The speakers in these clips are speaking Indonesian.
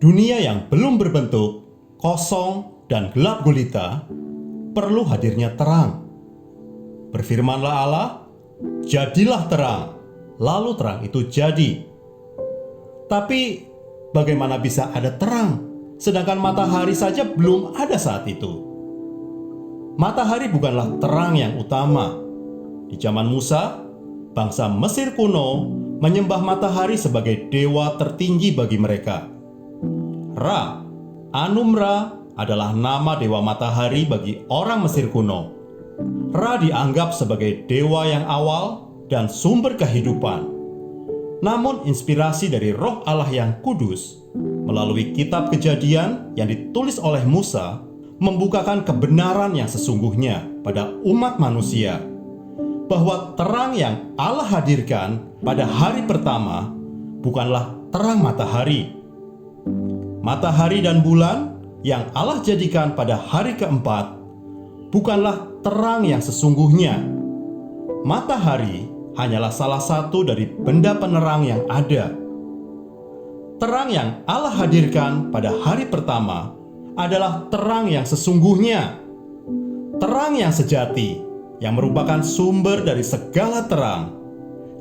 dunia yang belum berbentuk, kosong dan gelap gulita, perlu hadirnya terang. Berfirmanlah Allah, "Jadilah terang," lalu terang itu jadi. Tapi bagaimana bisa ada terang, sedangkan matahari saja belum ada saat itu? Matahari bukanlah terang yang utama. Di zaman Musa, bangsa Mesir kuno menyembah matahari sebagai dewa tertinggi bagi mereka. Ra, Anum-Ra adalah nama dewa matahari bagi orang Mesir kuno. Ra dianggap sebagai dewa yang awal dan sumber kehidupan. Namun inspirasi dari Roh Allah yang kudus melalui kitab Kejadian yang ditulis oleh Musa membukakan kebenaran yang sesungguhnya pada umat manusia, bahwa terang yang Allah hadirkan pada hari pertama bukanlah terang matahari. Matahari dan bulan yang Allah jadikan pada hari keempat bukanlah terang yang sesungguhnya. Matahari hanyalah salah satu dari benda penerang yang ada. Terang yang Allah hadirkan pada hari pertama adalah terang yang sesungguhnya, terang yang sejati, yang merupakan sumber dari segala terang,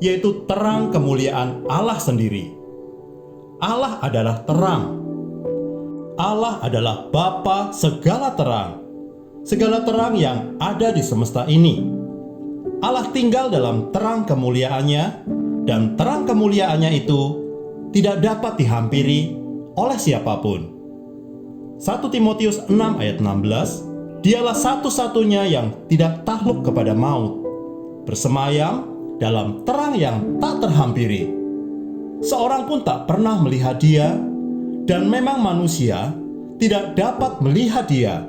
yaitu terang kemuliaan Allah sendiri. Allah adalah terang. Allah adalah Bapa segala terang yang ada di semesta ini. Allah tinggal dalam terang kemuliaannya, dan terang kemuliaannya itu tidak dapat dihampiri oleh siapapun. 1 Timotius 6 ayat 16, "Dialah satu-satunya yang tidak takluk kepada maut, bersemayam dalam terang yang tak terhampiri. Seorang pun tak pernah melihat dia, dan memang manusia tidak dapat melihat dia.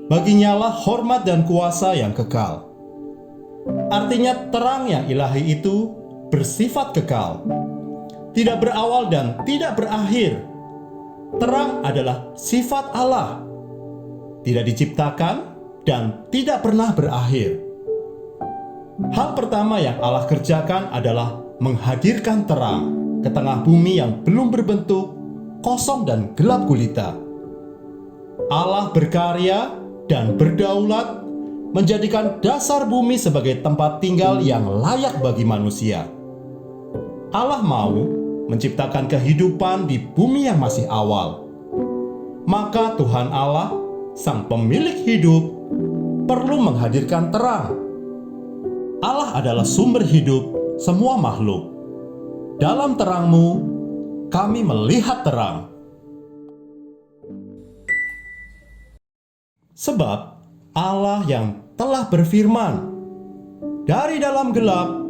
Baginyalah hormat dan kuasa yang kekal." Artinya terang yang ilahi itu bersifat kekal, tidak berawal dan tidak berakhir. Terang adalah sifat Allah, tidak diciptakan dan tidak pernah berakhir. Hal pertama yang Allah kerjakan adalah menghadirkan terang ke tengah bumi yang belum berbentuk, kosong dan gelap gulita. Allah berkarya dan berdaulat menjadikan dasar bumi sebagai tempat tinggal yang layak bagi manusia. Allah mau menciptakan kehidupan di bumi yang masih awal. Maka Tuhan Allah, Sang Pemilik hidup, perlu menghadirkan terang. Allah adalah sumber hidup semua makhluk. Dalam terang-Mu, kami melihat terang. Sebab Allah yang telah berfirman, "Dari dalam gelap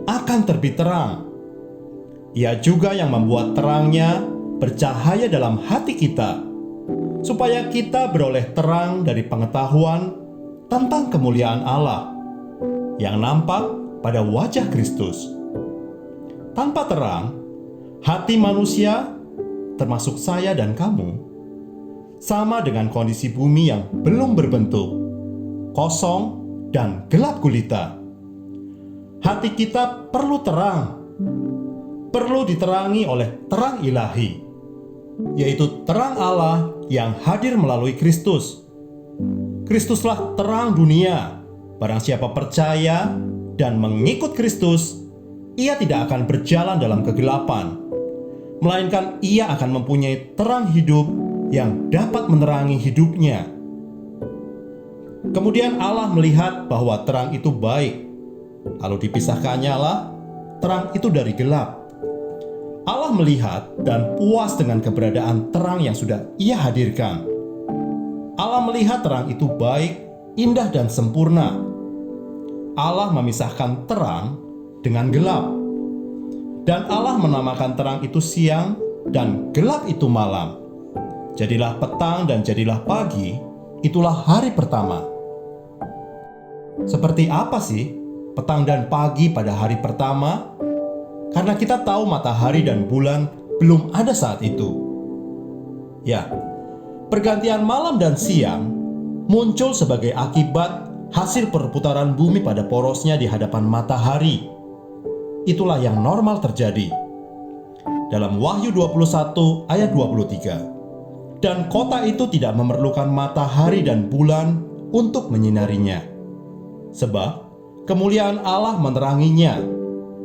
akan terbit terang." Ia juga yang membuat terangnya bercahaya dalam hati kita, supaya kita beroleh terang dari pengetahuan tentang kemuliaan Allah yang nampak pada wajah Kristus. Tanpa terang, hati manusia, termasuk saya dan kamu, sama dengan kondisi bumi yang belum berbentuk, kosong dan gelap gulita. Hati kita perlu terang, perlu diterangi oleh terang ilahi, yaitu terang Allah yang hadir melalui Kristus. Kristuslah terang dunia. Barang siapa percaya dan mengikut Kristus, ia tidak akan berjalan dalam kegelapan, melainkan ia akan mempunyai terang hidup yang dapat menerangi hidupnya. Kemudian Allah melihat bahwa terang itu baik, lalu dipisahkannya lah terang itu dari gelap. Allah melihat dan puas dengan keberadaan terang yang sudah Ia hadirkan. Allah melihat terang itu baik, indah dan sempurna. Allah memisahkan terang dengan gelap. Dan Allah menamakan terang itu siang dan gelap itu malam. Jadilah petang dan jadilah pagi, itulah hari pertama. Seperti apa sih petang dan pagi pada hari pertama? Karena kita tahu matahari dan bulan belum ada saat itu. Ya, pergantian malam dan siang muncul sebagai akibat hasil perputaran bumi pada porosnya di hadapan matahari. Itulah yang normal terjadi. dalam Wahyu 21 ayat 23. Dan kota itu tidak memerlukan matahari dan bulan untuk menyinarinya, sebab kemuliaan Allah meneranginya,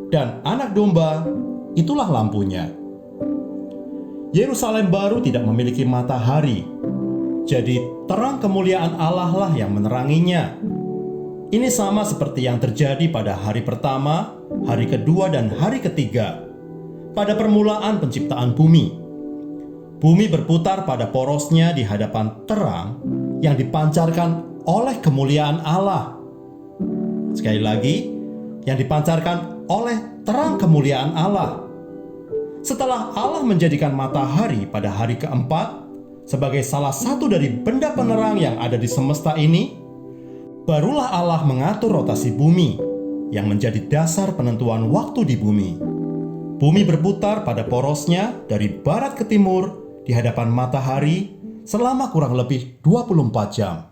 dan Anak Domba itulah lampunya. Yerusalem baru tidak memiliki matahari, jadi terang kemuliaan Allah lah yang meneranginya. Ini sama seperti yang terjadi pada hari pertama, hari kedua, dan hari ketiga. Pada permulaan penciptaan bumi, bumi berputar pada porosnya di hadapan terang yang dipancarkan oleh kemuliaan Allah. Sekali lagi, yang dipancarkan oleh terang kemuliaan Allah. Setelah Allah menjadikan matahari pada hari keempat sebagai salah satu dari benda penerang yang ada di semesta ini, barulah Allah mengatur rotasi bumi yang menjadi dasar penentuan waktu di bumi. Bumi berputar pada porosnya dari barat ke timur di hadapan matahari selama kurang lebih 24 jam.